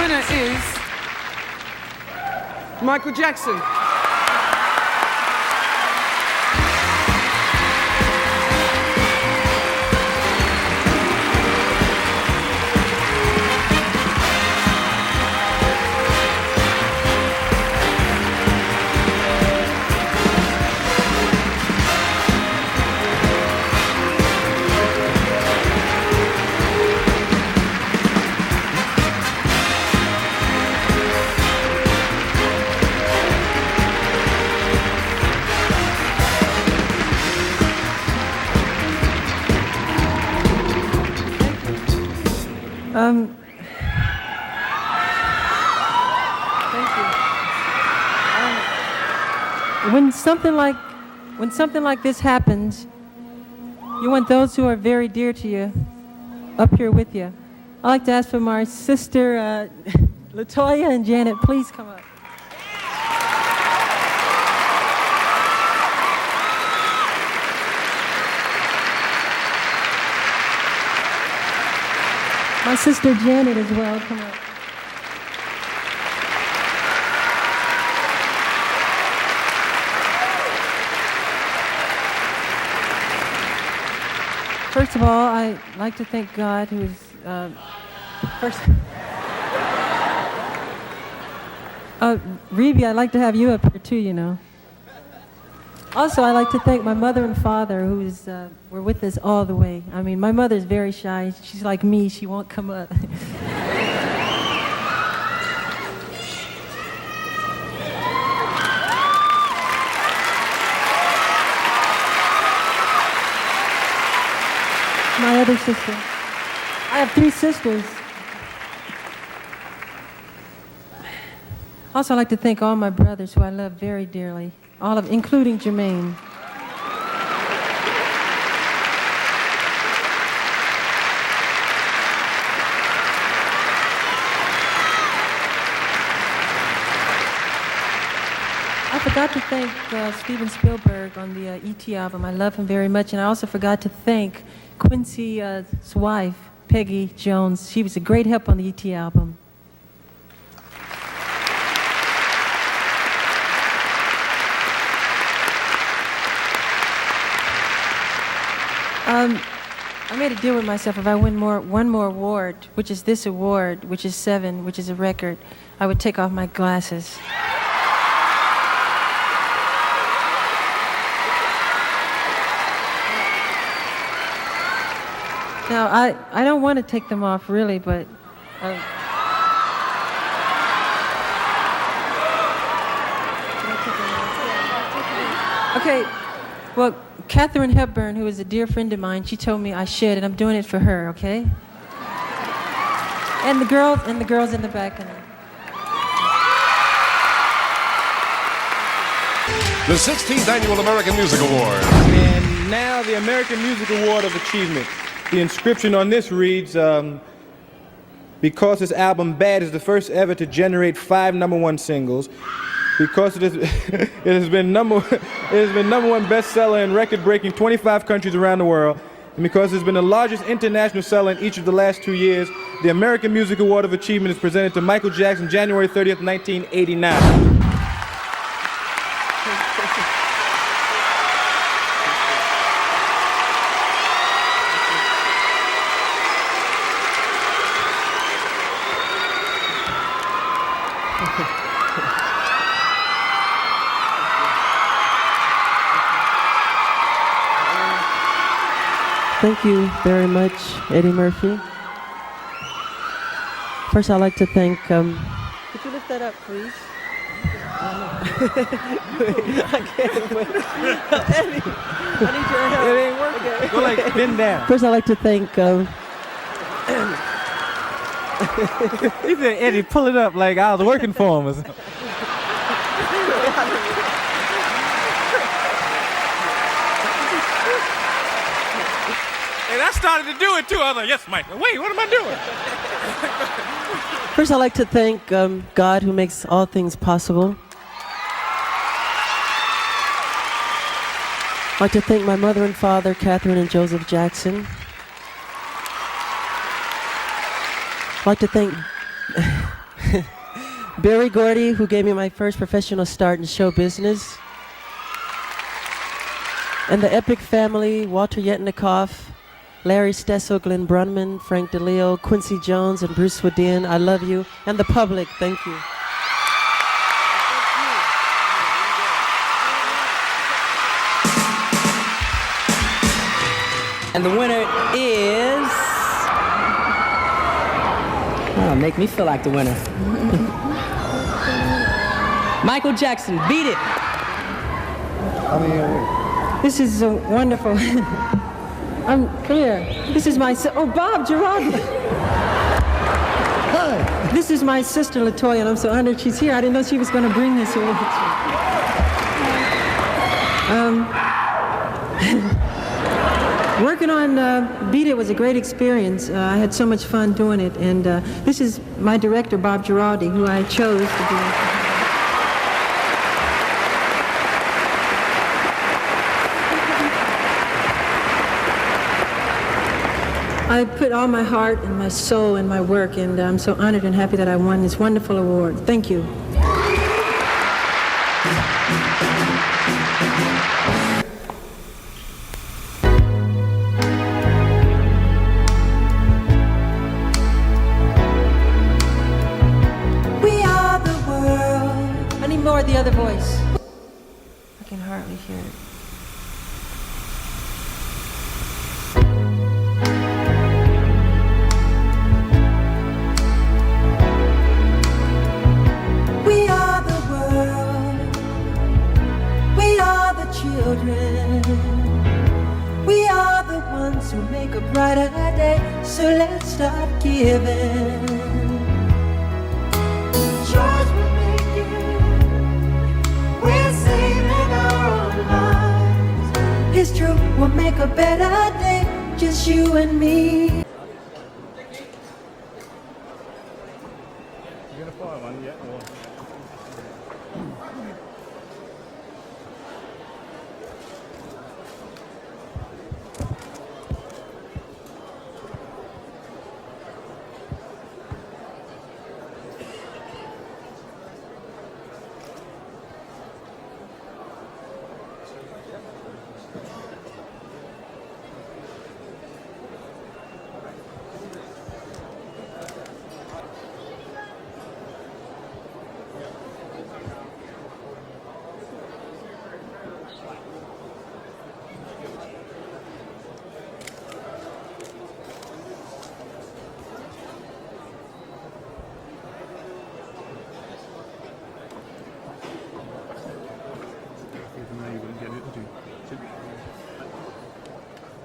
winner is Michael Jackson. Thank you. When something like this happens, you want those who are very dear to you up here with you. I'd like to ask for my sister, Latoya and Janet, please come up. My sister Janet as well, come up. First of all, I'd like to thank God who is, first, Reby, I'd like to have you up here too, you know. Also, I'd like to thank my mother and father who were with us all the way. I mean, my mother's very shy. She's like me, she won't come up. My other sister. I have 3 sisters. Also, I'd like to thank all my brothers who I love very dearly, including Jermaine. I forgot to thank Steven Spielberg on the E.T. album. I love him very much. And I also forgot to thank Quincy's wife, Peggy Jones. She was a great help on the E.T. album. I made a deal with myself. If I win one more award, which is this award, which is 7, which is a record, I would take off my glasses. Now, I don't want to take them off, really, but... Okay, well, Katharine Hepburn, who is a dear friend of mine, she told me I should, and I'm doing it for her, okay? And the girls in the back. The 16th Annual American Music Awards. And now the American Music Award of Achievement. The inscription on this reads, because this album, Bad, is the first ever to generate 5 #1 singles, because it has been number one bestseller in record-breaking 25 countries around the world, and because it's been the largest international seller in each of the last 2 years, the American Music Award of Achievement is presented to Michael Jackson, January 30th, 1989. Thank you very much, Eddie Murphy. First, I'd like to thank... Could you lift that up, please? I can't wait. Eddie, I need your help. It ain't working. Okay. Go like, bend down. First, I'd like to thank... He said, Eddie, pull it up like I was working for him or something. And I started to do it too. I was like, yes, Mike. Wait, what am I doing? First, I'd like to thank God who makes all things possible. I'd like to thank my mother and father, Catherine and Joseph Jackson. I'd like to thank Barry Gordy, who gave me my first professional start in show business. And the Epic family, Walter Yetnikoff, Larry Stesso, Glenn Brunman, Frank DeLeo, Quincy Jones, and Bruce Swedin. I love you. And the public, thank you. And the winner is... Oh, make me feel like the winner. Michael Jackson, Beat It. This is wonderful. I'm clear. This is my Bob Girardi. Hi. This is my sister Latoya, and I'm so honored she's here. I didn't know she was going to bring this over. Working on Beat It was a great experience. I had so much fun doing it, and this is my director Bob Girardi, who I chose to do it. I put all my heart and my soul in my work, and I'm so honored and happy that I won this wonderful award. Thank you. We are the world. I need more of the other voice. I can hardly hear it. We are the world. We are the children. We are the ones who make a brighter day. So let's start giving. Choice we're making. We're saving our own lives. It's true, we'll make a better day. Just you and me.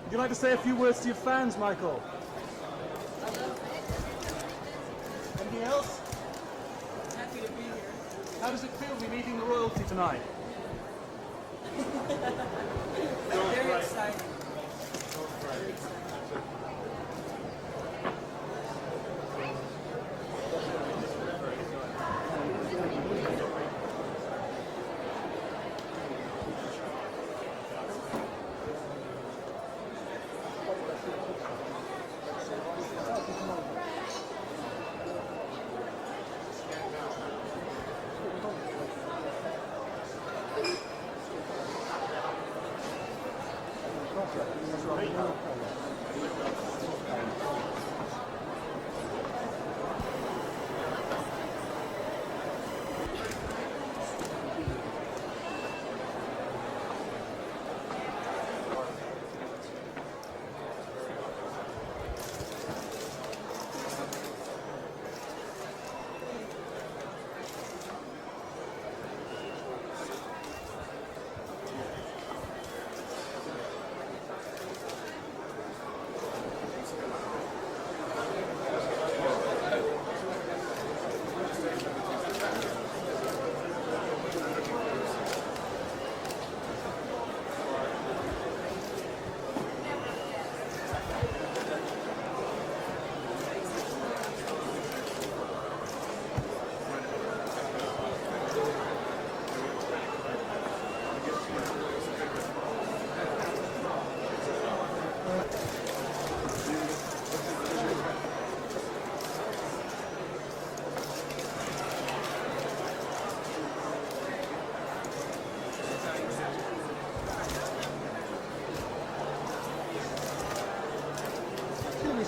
Would you like to say a few words to your fans, Michael? Anything else? Happy to be here. How does it feel to be meeting the royalty tonight? Very exciting.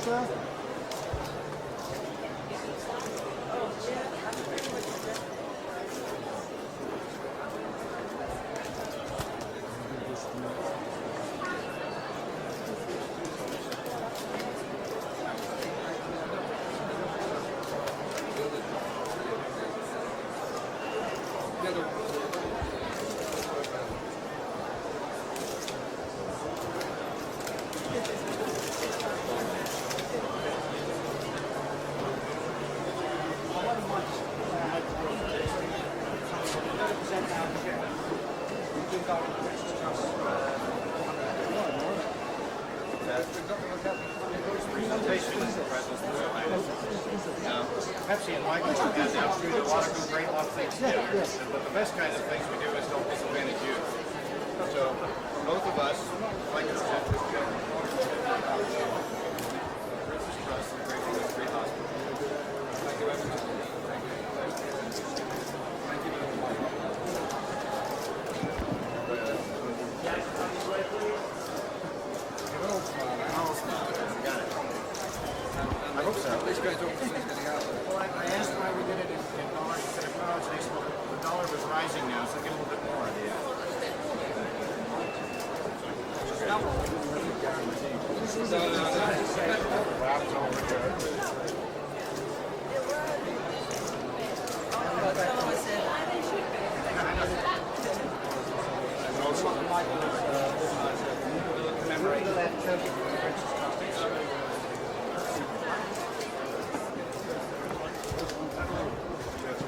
sir? Pepsi and Michael has the opportunity to want to do great lot of things together. But the best kind of things we do is help disadvantaged youth. So both of us like to present this to Princess Trust and Great Falls Free Hospital. Thank you very much. Thank you very much. Got it. I hope so. These guys don't think it's getting out. Well, I asked why we did it in dollars instead of pounds. They said the dollar was rising now, so get a little bit more.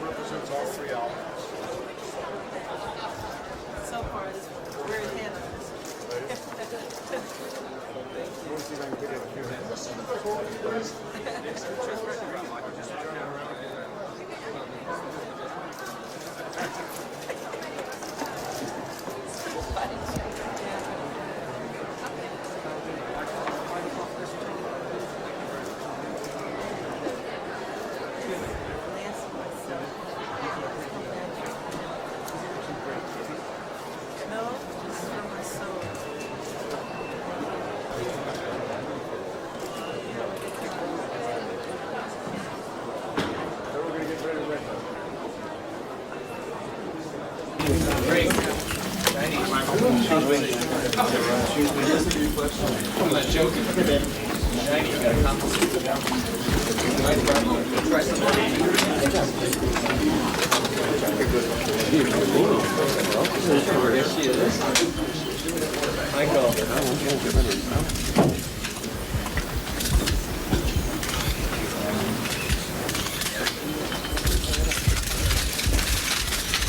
Represents all three albums. So far, we're ahead of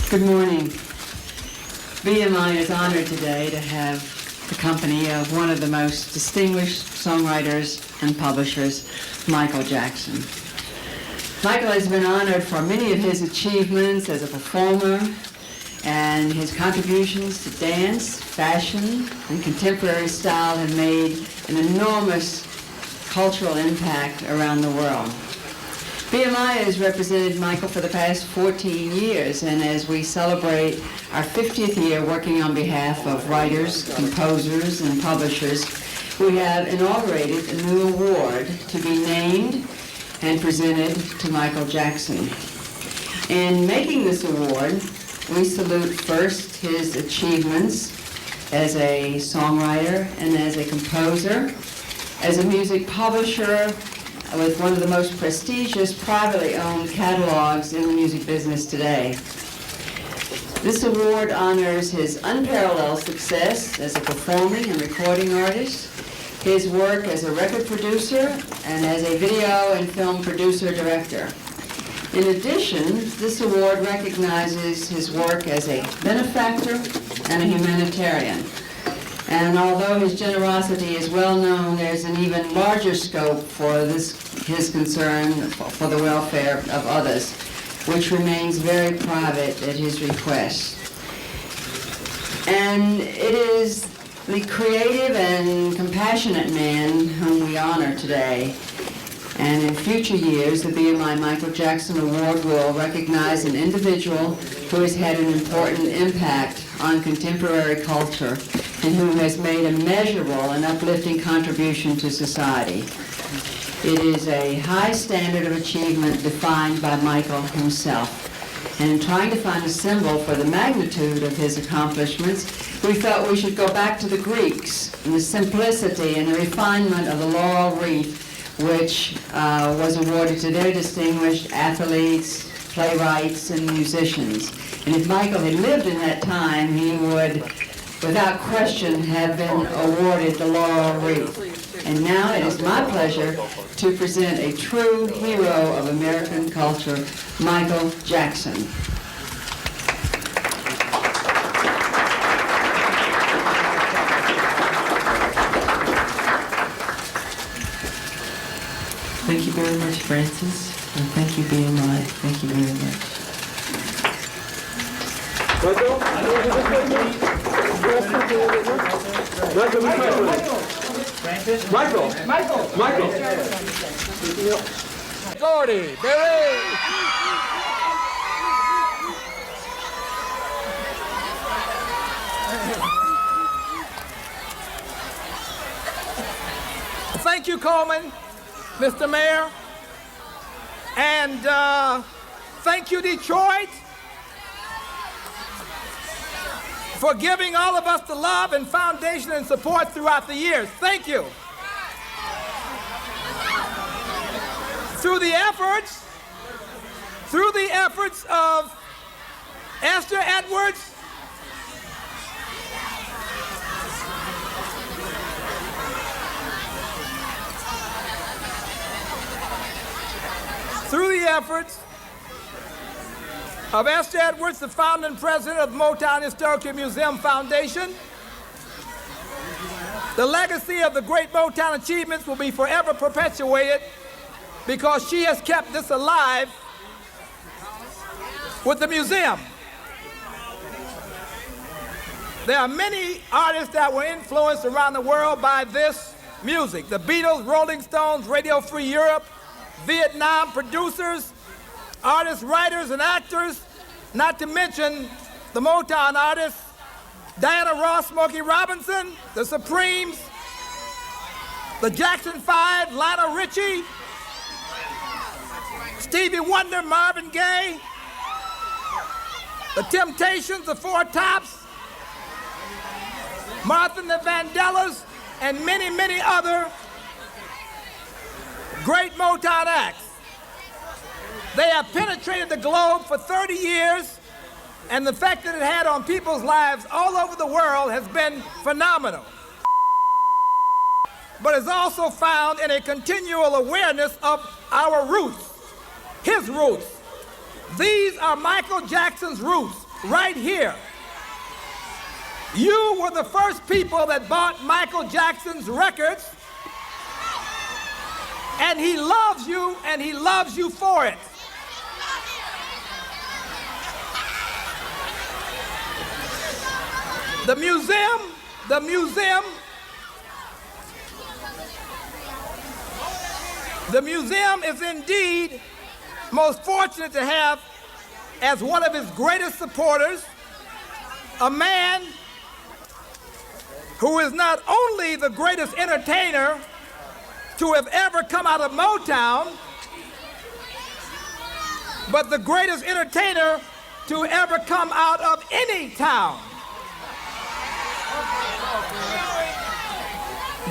Good morning. BMI is honored today to have the company of one of the most distinguished songwriters and publishers, Michael Jackson. Michael has been honored for many of his achievements as a performer and his contributions to dance, fashion, and contemporary style have made an enormous cultural impact around the world. BMI has represented Michael for the past 14 years, and as we celebrate our 50th year working on behalf of writers, composers, and publishers, we have inaugurated a new award to be named and presented to Michael Jackson. In making this award, we salute first his achievements as a songwriter and as a composer, as a music publisher, with one of the most prestigious privately owned catalogs in the music business today. This award honors his unparalleled success as a performing and recording artist, his work as a record producer, and as a video and film producer-director. In addition, this award recognizes his work as a benefactor and a humanitarian. And although his generosity is well known, there's an even larger scope for his concern for the welfare of others, which remains very private at his request. And it is the creative and compassionate man whom we honor today. And in future years, the BMI Michael Jackson Award will recognize an individual who has had an important impact on contemporary culture and who has made a measurable and uplifting contribution to society. It is a high standard of achievement defined by Michael himself. And in trying to find a symbol for the magnitude of his accomplishments, we thought we should go back to the Greeks and the simplicity and the refinement of the laurel wreath, which was awarded to their distinguished athletes, playwrights, and musicians. And if Michael had lived in that time, he would, without question, have been awarded the laurel wreath. And now it is my pleasure to present a true hero of American culture, Michael Jackson. Thank you very much, Francis. And thank you, BMI. Thank you very much. Michael. Gordy, Barry. Thank you, Coleman, Mr. Mayor, and thank you, Detroit, for giving all of us the love and foundation and support throughout the years. Thank you. Through the efforts of Esther Edwards, the founder and president of Motown Historical Museum Foundation, the legacy of the great Motown achievements will be forever perpetuated because she has kept this alive with the museum. There are many artists that were influenced around the world by this music. The Beatles, Rolling Stones, Radio Free Europe, Vietnam producers, artists, writers, and actors, not to mention the Motown artists, Diana Ross, Smokey Robinson, the Supremes, the Jackson 5, Lionel Richie, Stevie Wonder, Marvin Gaye, the Temptations, the Four Tops, Martha and the Vandellas, and many, many other great Motown acts. They have penetrated the globe for 30 years, and the effect that it had on people's lives all over the world has been phenomenal. But it's also found in a continual awareness of our roots, his roots. These are Michael Jackson's roots, right here. You were the first people that bought Michael Jackson's records, and he loves you, and he loves you for it. The museum is indeed most fortunate to have as one of his greatest supporters a man who is not only the greatest entertainer to have ever come out of Motown, but the greatest entertainer to ever come out of any town.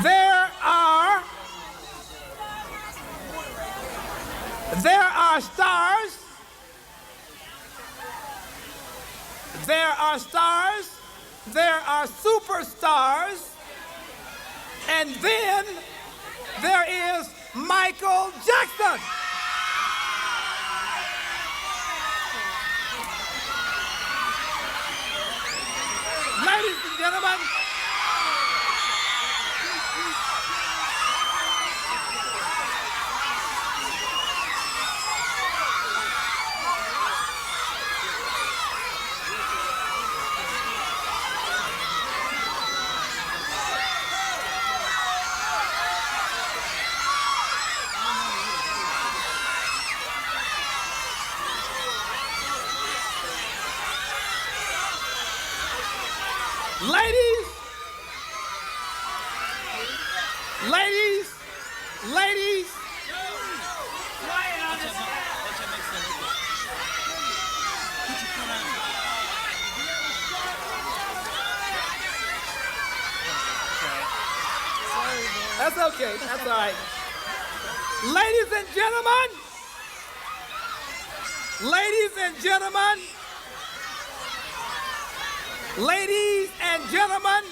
There are stars, there are superstars, and then there is Michael Jackson. Ladies and gentlemen, That's okay. That's all right. Ladies and gentlemen, ladies and gentlemen, ladies and gentlemen,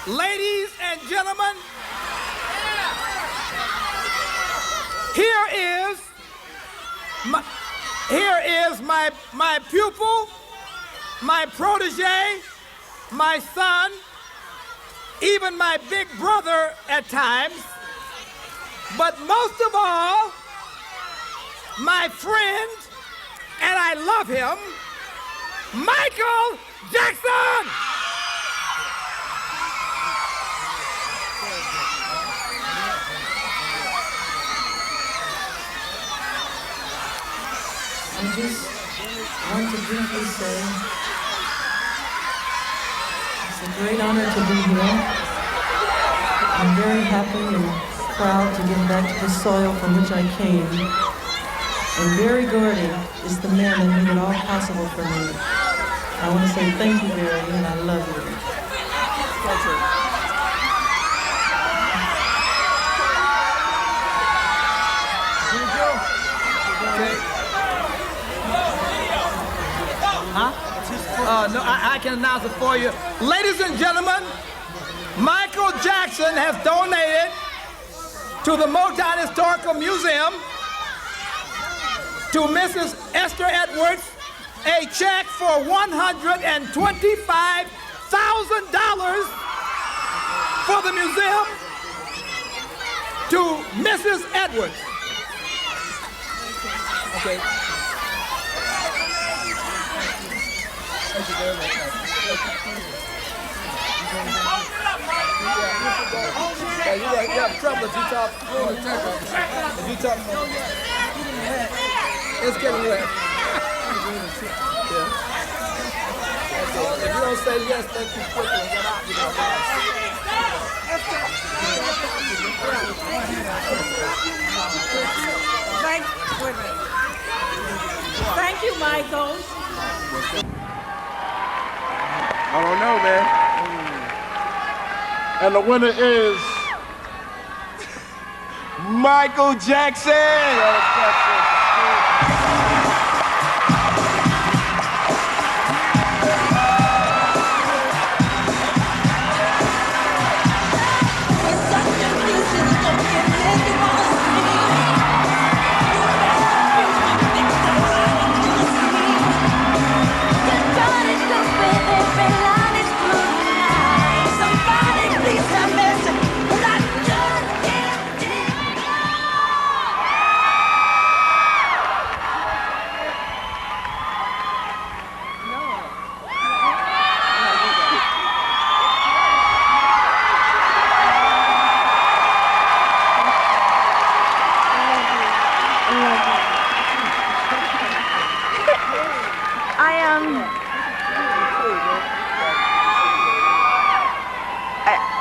ladies and gentlemen, here is my pupil, my protege, my son, even my big brother at times, but most of all, my friend, and I love him, Michael Jackson! I just want to briefly say it's a great honor to be here. I'm very happy and proud to get back to the soil from which I came. And Barry Gordy is the man that made it all possible for me. I want to say thank you, Barry, and I love you. No, I can announce it for you. Ladies and gentlemen, Michael Jackson has donated to the Motown Historical Museum to Mrs. Esther Edwards a check for $125,000 for the museum to Mrs. Edwards. Okay. Thank you very much. You have trouble if you talk. If you talk, it's getting wet. Yeah. Okay. If you don't say yes, thank you quickly and get out, you Thank you, Michael. I don't know, man. And the winner is Michael Jackson.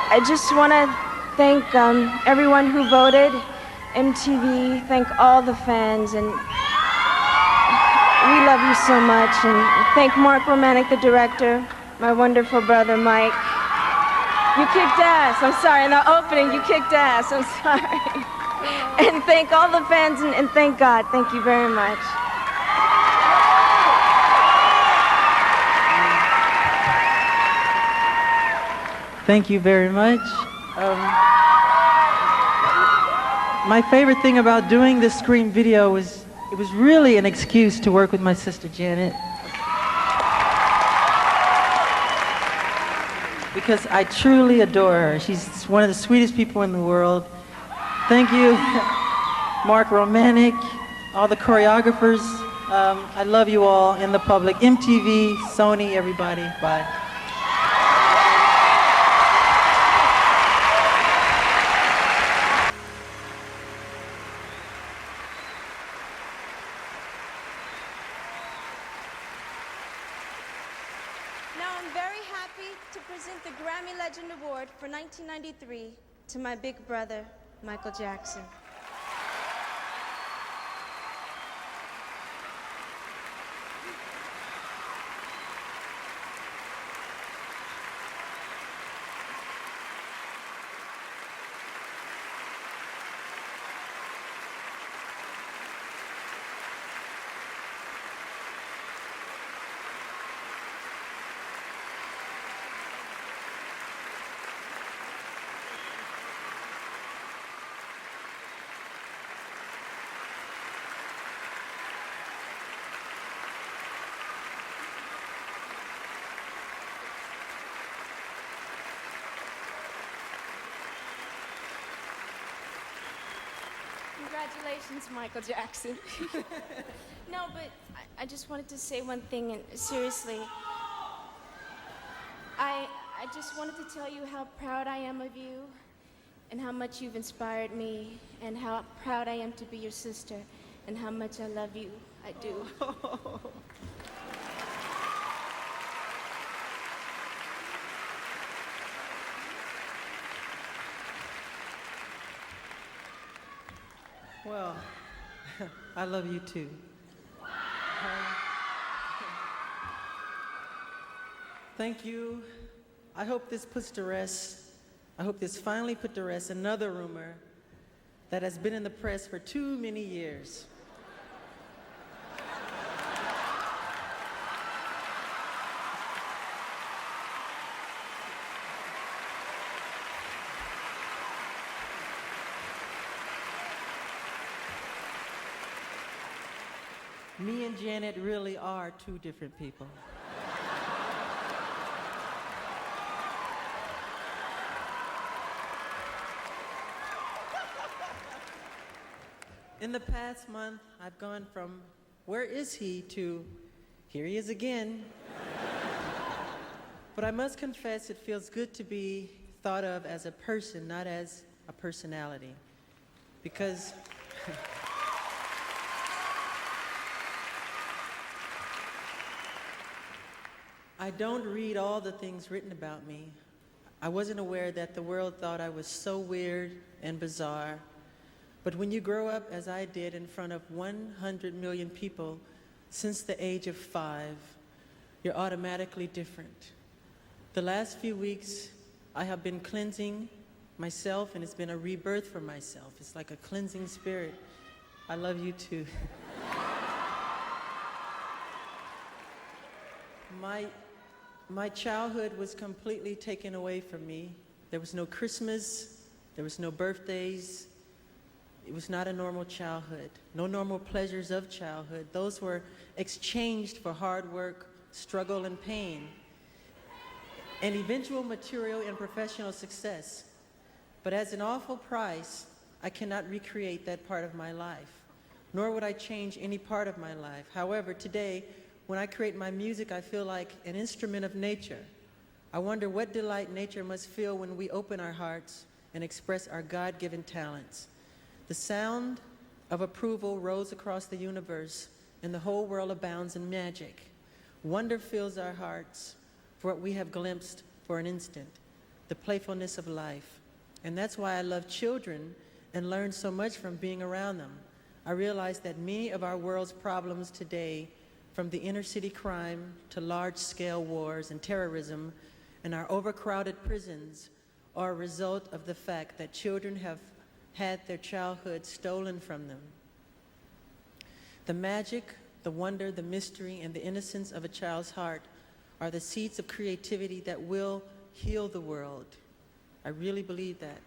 I just want to thank everyone who voted, MTV, thank all the fans, and we love you so much. And thank Mark Romanek, the director, my wonderful brother, Mike. You kicked ass. I'm sorry, in the opening, you kicked ass. I'm sorry. And thank all the fans, and thank God. Thank you very much. Thank you very much. My favorite thing about doing this Scream video was it was really an excuse to work with my sister Janet. Because I truly adore her. She's one of the sweetest people in the world. Thank you, Mark Romanek, all the choreographers. I love you all, and the public. MTV, Sony, everybody. Bye. The Grammy Legend Award for 1993 to my big brother, Michael Jackson. Congratulations, Michael Jackson. No, but I just wanted to say one thing, and seriously. I just wanted to tell you how proud I am of you, and how much you've inspired me, and how proud I am to be your sister, and how much I love you. I do. Well, I love you too. Thank you. I hope this puts to rest, I hope this finally put to rest another rumor that has been in the press for too many years. Me and Janet really are two different people. In the past month, I've gone from where is he to here he is again. But I must confess it feels good to be thought of as a person, not as a personality. Because I don't read all the things written about me. I wasn't aware that the world thought I was so weird and bizarre. But when you grow up, as I did, in front of 100 million people since the age of 5, you're automatically different. The last few weeks, I have been cleansing myself, and it's been a rebirth for myself. It's like a cleansing spirit. I love you too. My childhood was completely taken away from me. There was no Christmas, there was no birthdays. It was not a normal childhood, no normal pleasures of childhood. Those were exchanged for hard work, struggle, and pain, and eventual material and professional success. But as an awful price, I cannot recreate that part of my life, nor would I change any part of my life. However, today, when I create my music, I feel like an instrument of nature. I wonder what delight nature must feel when we open our hearts and express our God-given talents. The sound of approval rolls across the universe, and the whole world abounds in magic. Wonder fills our hearts for what we have glimpsed for an instant, the playfulness of life. And that's why I love children and learn so much from being around them. I realize that many of our world's problems today, from the inner city crime to large-scale wars and terrorism and our overcrowded prisons, are a result of the fact that children have had their childhood stolen from them. The magic, the wonder, the mystery, and the innocence of a child's heart are the seeds of creativity that will heal the world. I really believe that.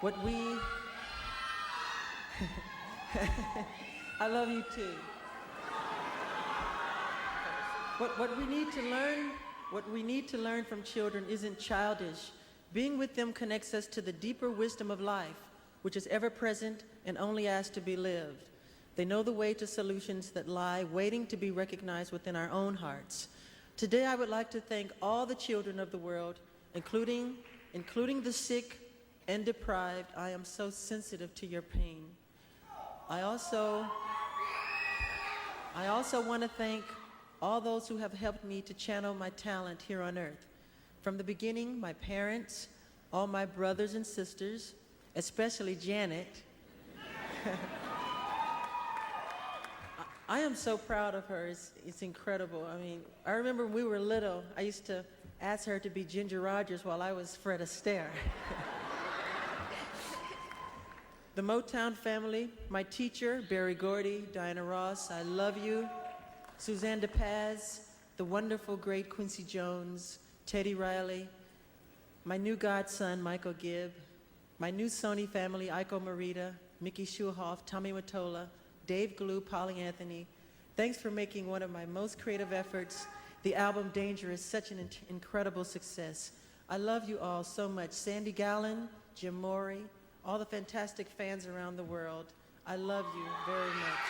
What we I love you too. What we need to learn from children isn't childish. Being with them connects us to the deeper wisdom of life, which is ever present and only asked to be lived. They know the way to solutions that lie waiting to be recognized within our own hearts. Today I would like to thank all the children of the world, including the sick and deprived. I am so sensitive to your pain. I also want to thank all those who have helped me to channel my talent here on earth. From the beginning, my parents, all my brothers and sisters, especially Janet. I am so proud of her. It's incredible. I mean, I remember when we were little, I used to ask her to be Ginger Rogers while I was Fred Astaire. The Motown family, my teacher, Berry Gordy, Diana Ross, I love you. Suzanne DePaz, the wonderful, great Quincy Jones, Teddy Riley, my new godson, Michael Gibb, my new Sony family, Aiko Morita, Mickey Schulhoff, Tommy Mottola, Dave Glue, Polly Anthony, thanks for making one of my most creative efforts, the album Dangerous, such an incredible success. I love you all so much. Sandy Gallen, Jim Morey, all the fantastic fans around the world. I love you very much.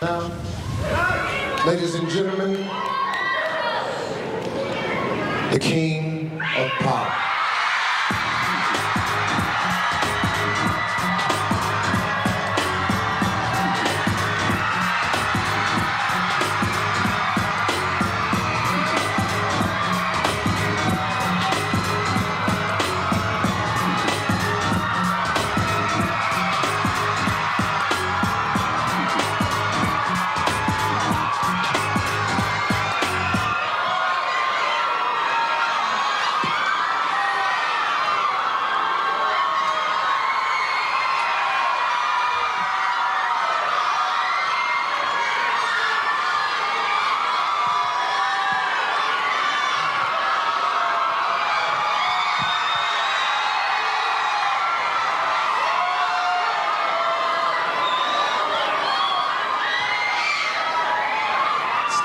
Now, ladies and gentlemen, the King of Pop.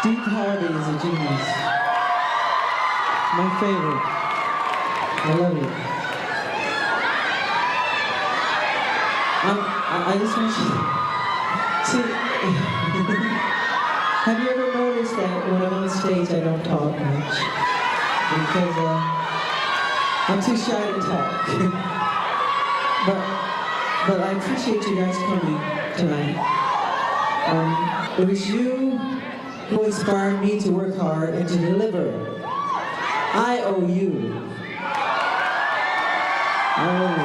Steve Harvey is a genius. My favorite. I love it. I just want you to see. Have you ever noticed that when I'm on stage I don't talk much? Because I'm too shy to talk. but I appreciate you guys coming tonight. It was you who inspired me to work hard and to deliver. I owe you. I owe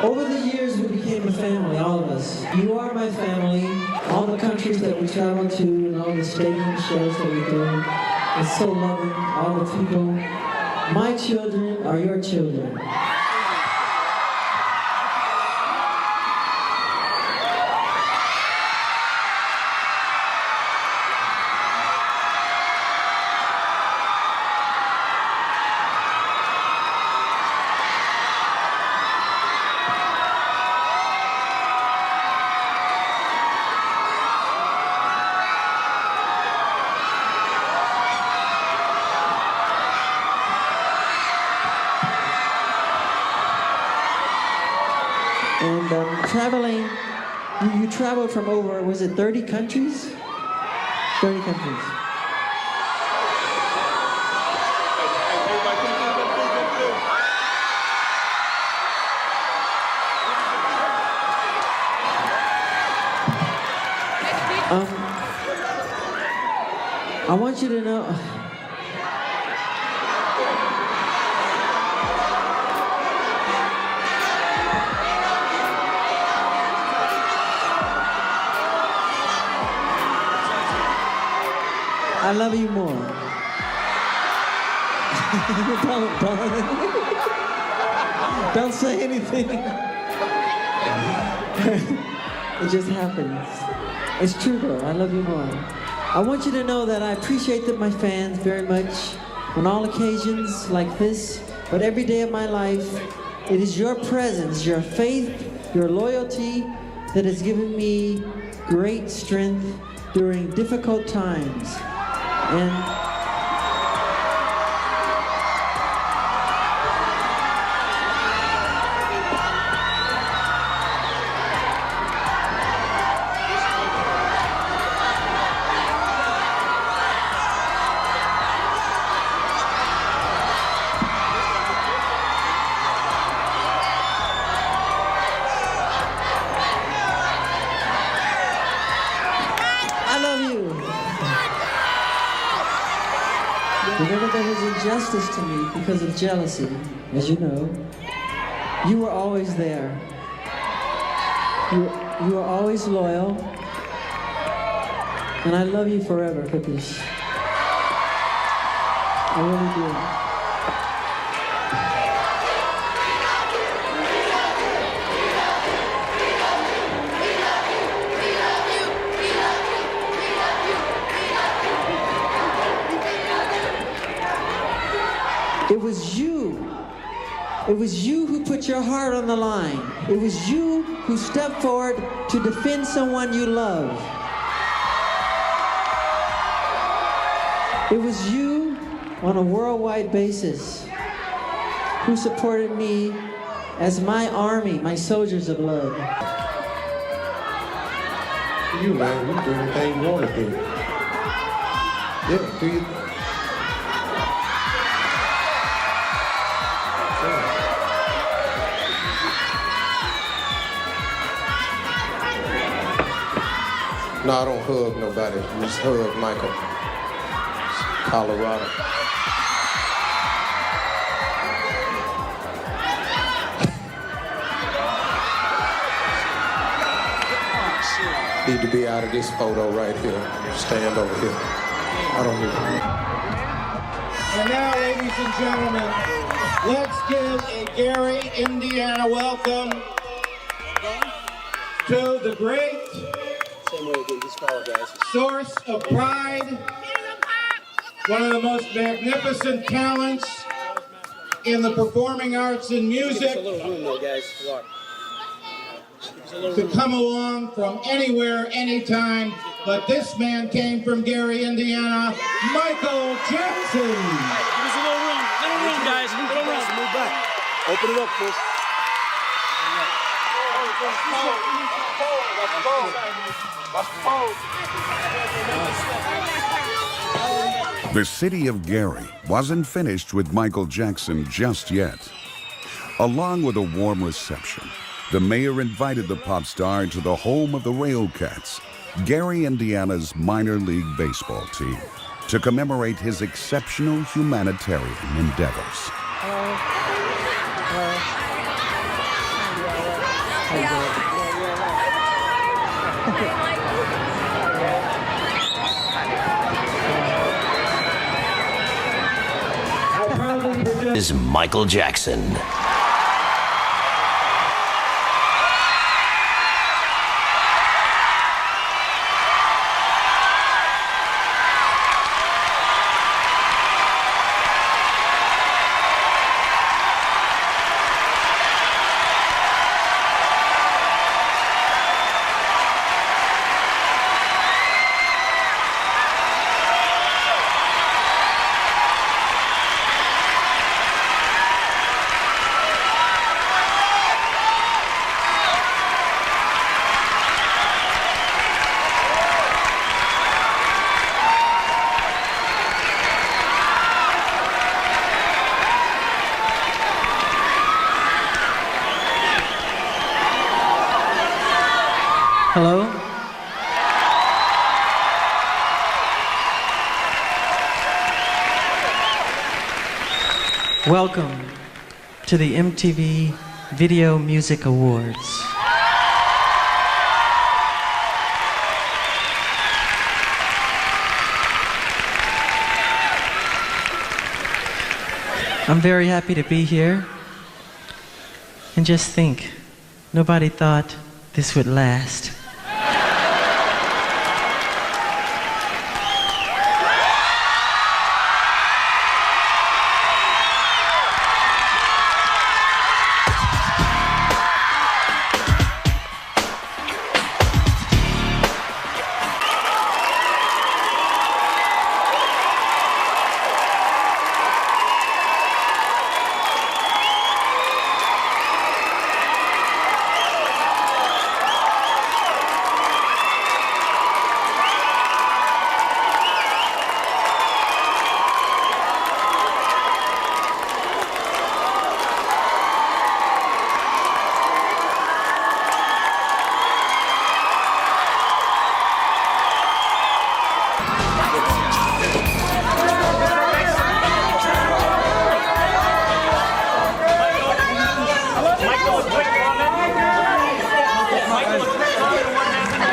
you. Over the years, we became a family, all of us. You are my family. All the countries that we travel to and all the stadium shows that we do. It's so loving, all the people. My children are your children. And traveling, you traveled from over, was it 30 countries? 30 countries. I want you to know, I love you more. Don't say anything. It just happens. It's true though, I love you more. I want you to know that I appreciate my fans very much on all occasions like this, but every day of my life, it is your presence, your faith, your loyalty that has given me great strength during difficult times. And I love you. Whenever there was injustice to me because of jealousy, as you know, you were always there. You were always loyal. And I love you forever for this. I really do. your heart on the line. It was you who stepped forward to defend someone you love. It was you on a worldwide basis who supported me as my army, my soldiers of love. You, man, you do anything you want to do. Yeah, do you? No, I don't hug nobody. I just hug Michael. Colorado. Need to be out of this photo right here. Stand over here. I don't need to. And now, ladies and gentlemen, let's give a Gary, Indiana welcome to the great source of pride, one of the most magnificent talents in the performing arts and music, to come along from anywhere, anytime, but this man came from Gary, Indiana, Michael Jackson. Give us a little room, guys. Little room. Move back. Open it up, Chris. The city of Gary wasn't finished with Michael Jackson just yet. Along with a warm reception, the mayor invited the pop star to the home of the Railcats, Gary, Indiana's minor league baseball team, to commemorate his exceptional humanitarian endeavors. Is Michael Jackson. Hello? Welcome to the MTV Video Music Awards. I'm very happy to be here. And just think, nobody thought this would last.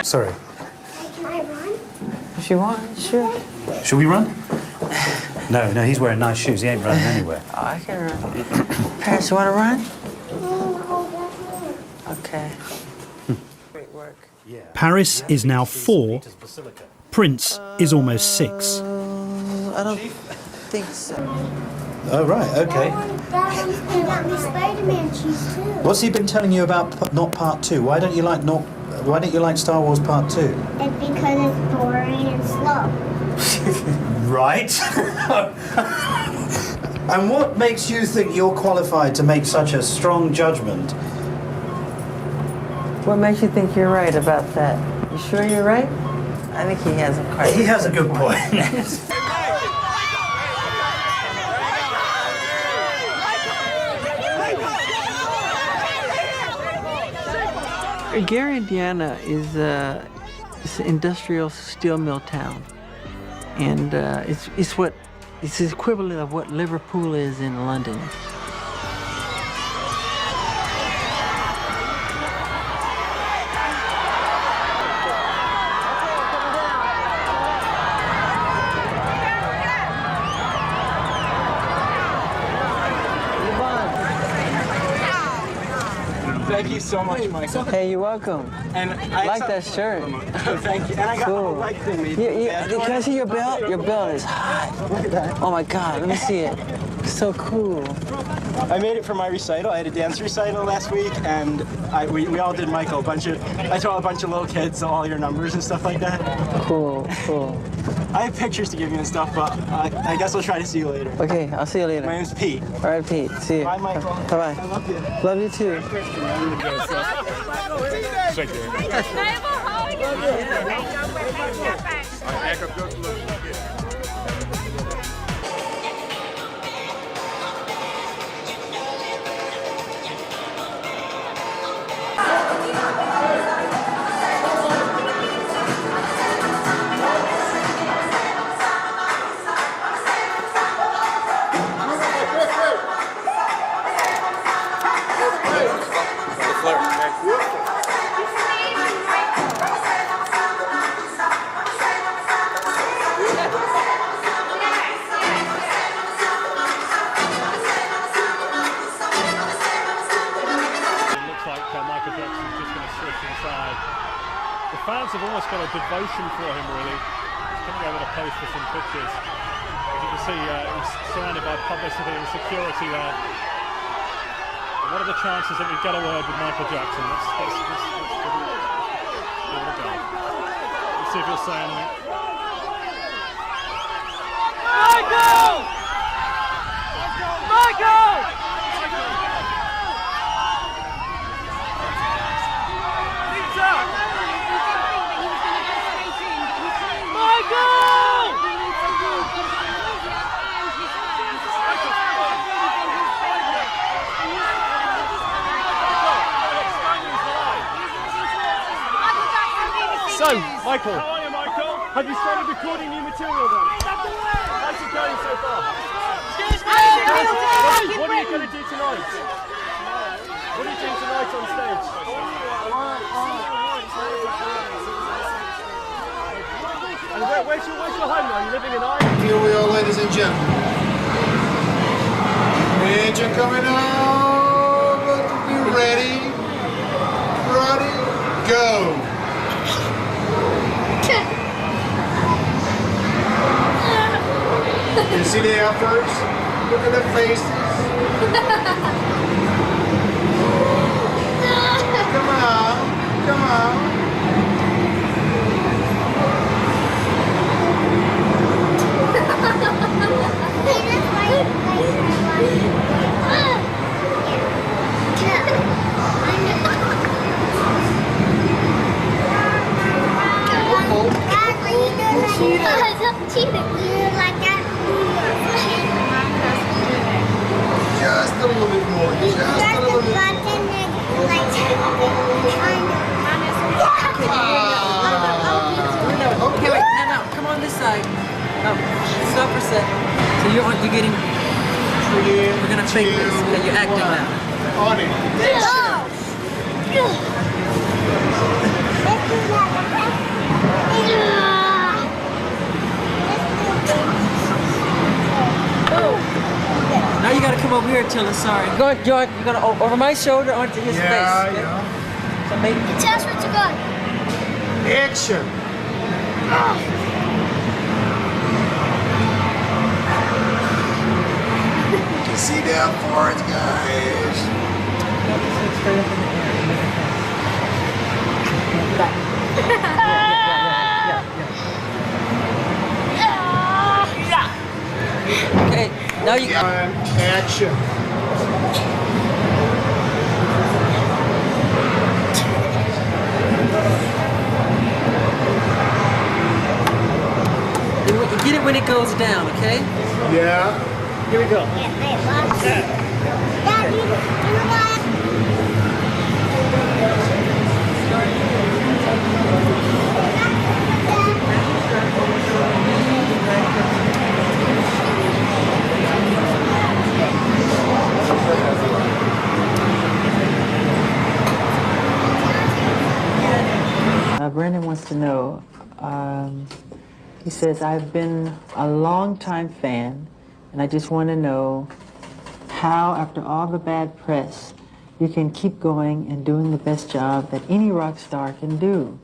Sorry. Can I run? If you want, sure. Should we run? No, he's wearing nice shoes. He ain't running anywhere. Oh, I can run. Parents, you want to run? Okay. Great work. Paris is now 4. Prince is almost 6. I don't think so. Oh, right, okay. Dad, he's gonna got me Spider-Man cheese too. What's he been telling you about not Part 2? Why don't you like Star Wars Part 2? It's because it's boring and slow. Right. And what makes you think you're qualified to make such a strong judgment? What makes you think you're right about that? You sure you're right? I think he has a quite. He has a good point. Gary, Indiana is it's an industrial steel mill town, and it's the equivalent of what Liverpool is in London. Thank you so much, Michael. Hey, you're welcome. And I like that shirt. Thank you. And I got Cool. the right thing. Can I see your belt? Your belt is high. Look at that. Oh my God, let me see it. So cool. I made it for my recital. I had a dance recital last week, and we all did Michael. I taught a bunch of little kids all your numbers and stuff like that. Cool, cool. I have pictures to give you and stuff, but I guess I'll try to see you later. Okay, I'll see you later. My name's Pete. All right, Pete. See you. Bye, Michael. Bye-bye. I love you. Love you too. Fans have almost got a devotion for him, really. He's coming over to post for some pictures. As you can see, he's surrounded by publicity and security there. And what are the chances that we get a word with Michael Jackson? Let's give it a go. Let's see if he'll say anything. Michael! Michael! So, Michael. How are you, Michael? Have you started recording new material then? How's it going so far? What are you going to do tonight? What are you doing tonight on stage? And where's your home now? Are you living in Ireland? Here we are, ladies and gentlemen. And you're coming over to be ready. Ready, go. You see the efforts? Look at their faces. Come on, come on. Just a little bit more. Just a little bit more. Okay, wait, no, come on this side. Stop for a sec. So you're getting. We're gonna fake this. Okay, you're acting now. On it. Now you gotta come over here and tell us sorry. Go ahead, George. You're gonna over my shoulder onto his face. Okay? Yeah. So maybe. Tell us what you got. Action. to see them forwards, guys. Okay, now you action. get it when it goes down, okay? Yeah. Here we go. Brendan wants to know, he says, I've been a long-time fan, and I just want to know how, after all the bad press, you can keep going and doing the best job that any rock star can do.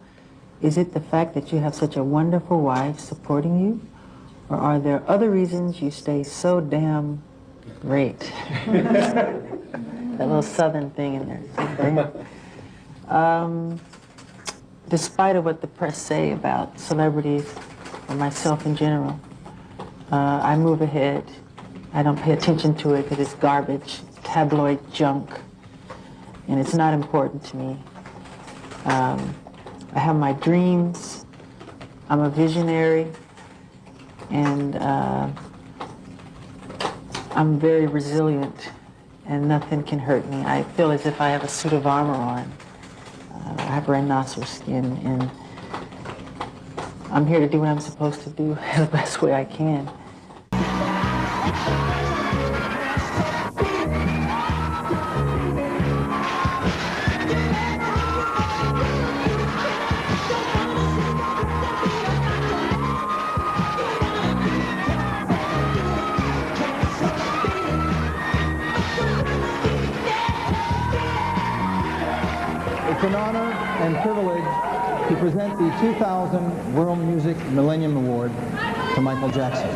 Is it the fact that you have such a wonderful wife supporting you, or are there other reasons you stay so damn great? That little southern thing in there. Despite of what the press say about celebrities or myself in general, I move ahead. I don't pay attention to it because it's garbage, tabloid junk, and it's not important to me. I have my dreams. I'm a visionary, and I'm very resilient, and nothing can hurt me. I feel as if I have a suit of armor on. I have rhinoceros skin, and I'm here to do what I'm supposed to do the best way I can. It's an honor and privilege to present the 2000 World Music Millennium Award to Michael Jackson.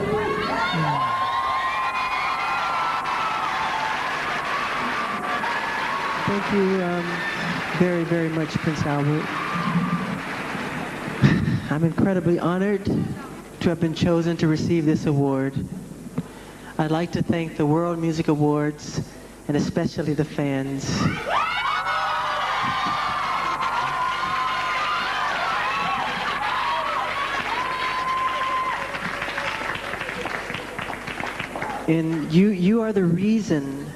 Thank you very, very much, Prince Albert. I'm incredibly honored to have been chosen to receive this award. I'd like to thank the World Music Awards and especially the fans. And you are the reason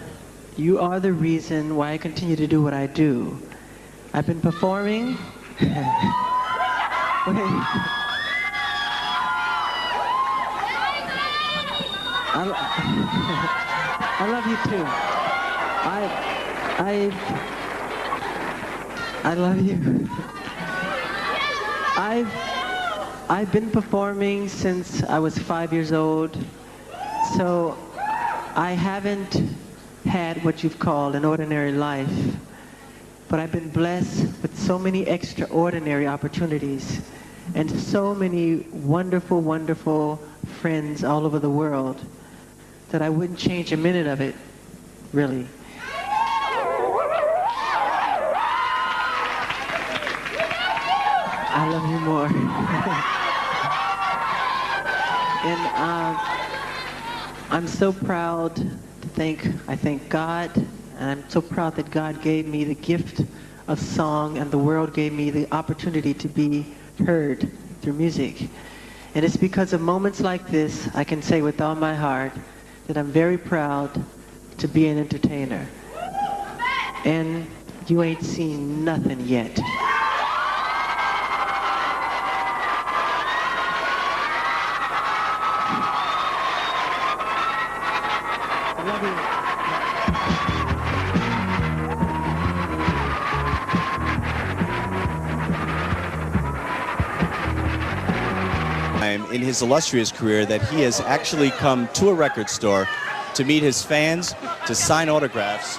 why I continue to do what I do. I've been performing. I love you too. I love you. I've been performing since I was 5 years old. So I haven't had what you've called an ordinary life, but I've been blessed with so many extraordinary opportunities and so many wonderful, wonderful friends all over the world that I wouldn't change a minute of it, really. I love you more. And I'm so proud to I thank God, and I'm so proud that God gave me the gift of song and the world gave me the opportunity to be heard through music. And it's because of moments like this, I can say with all my heart that I'm very proud to be an entertainer. And you ain't seen nothing yet. In his illustrious career that he has actually come to a record store to meet his fans, to sign autographs.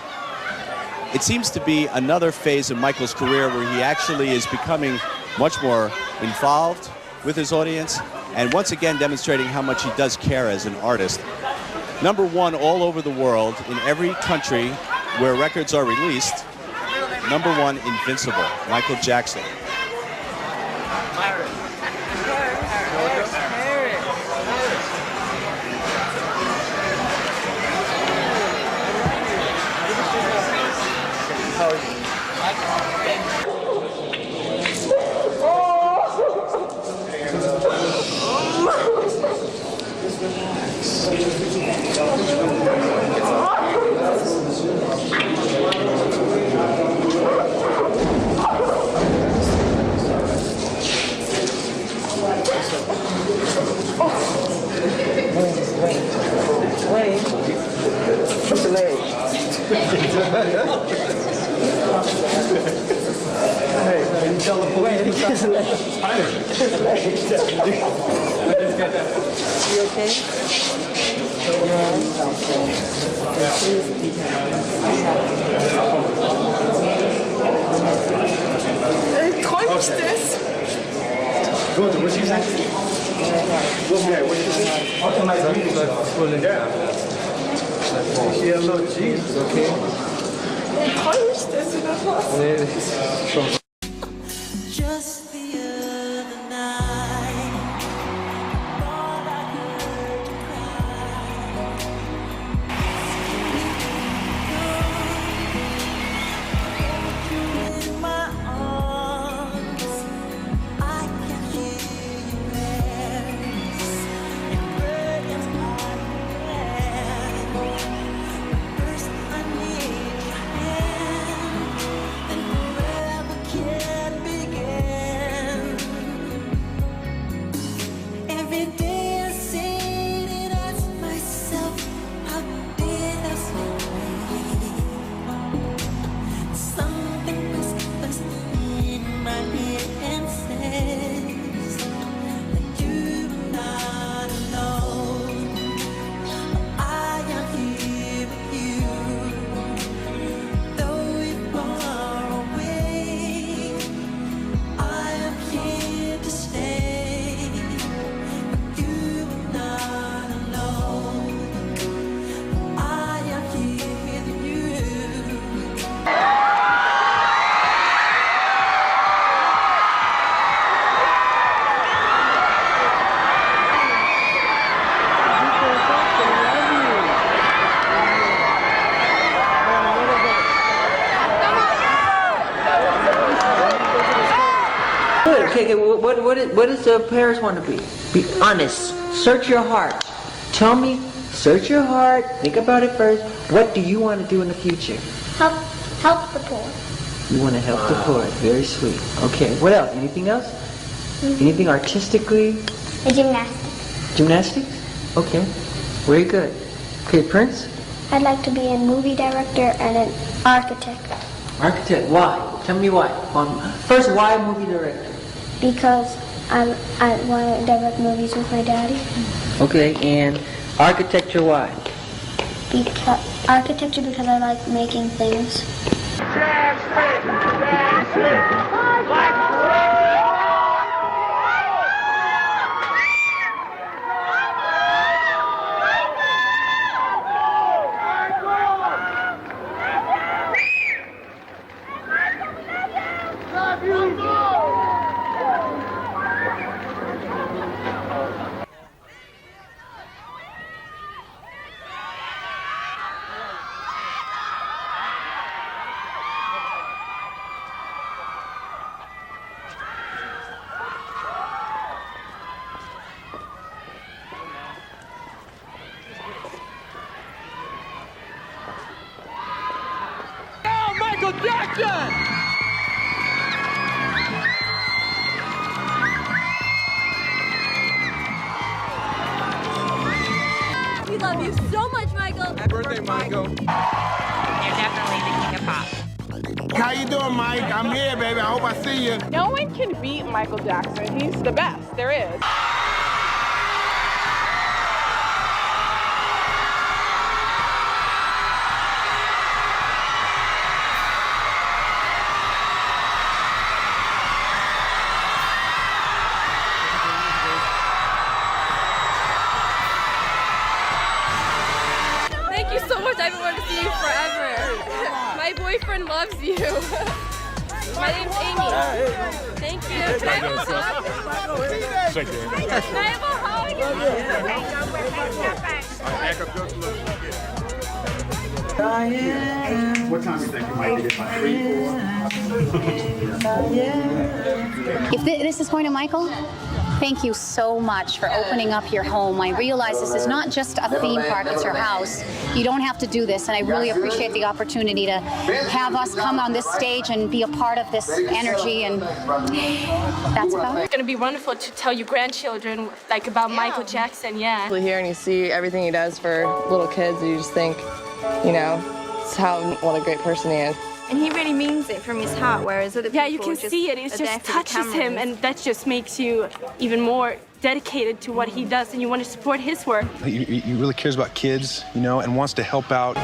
It seems to be another phase of Michael's career where he actually is becoming much more involved with his audience and once again demonstrating how much he does care as an artist. #1 all over the world in every country where records are released. #1 Invincible, Michael Jackson. You okay? ¿Cómo estás? Good, what you say? Okay, what you say? Okay, my dreams are falling down. Yeah, Lord Jesus, okay? ¿Cómo estás? Just the other night, thought I heard you cry. Hold you in my arms, I can hear your prayers and burdens on your head. First I need your hand, and forever can begin. Every day I say and ask myself, how did I survive? Something whispers in my ear and says that you're not alone. I am here with you, though you're far away. I am here to stay. You are not alone. I am here with you. Good. Okay. What does Paris want to be? Be honest. Search your heart. Tell me. Search your heart. Think about it first. What do you want to do in the future? Help the poor. You want to help the poor. Very sweet. Okay. What else? Anything else? Anything artistically? The gymnastics. Gymnastics? Okay. Very good. Okay, Prince? I'd like to be a movie director and an architect Architect. Why? Tell me why. First, why a movie director? because I want to direct movies with my daddy. Okay, and architecture, why? Architecture because I like making things. Michael Jackson! We love you so much, Michael. Happy birthday, Michael. You're definitely the king of pop. How you doing, Mike? I'm here, baby. I hope I see you. No one can beat Michael Jackson. He's the best there is. My name's Amy. Thank you. Can I have a hug? Thank you. Can I have a hug? What time do you think you might get by 3, 4? If this is going to Michael, thank you so much for opening up your home. I realize this is not just a theme park, it's your house. You don't have to do this, and I really appreciate the opportunity to have us come on this stage and be a part of this energy, and that's about it. It's gonna be wonderful to tell your grandchildren like about Michael Jackson, yeah. Here and you see everything he does for little kids, and you just think, you know, what a great person he is. And he really means it from his heart, whereas other people Yeah, you can just see it. It are there just for the touches him, cameras. and that just makes you even more dedicated to what he does, and you want to support his work. He really cares about kids, you know, and wants to help out.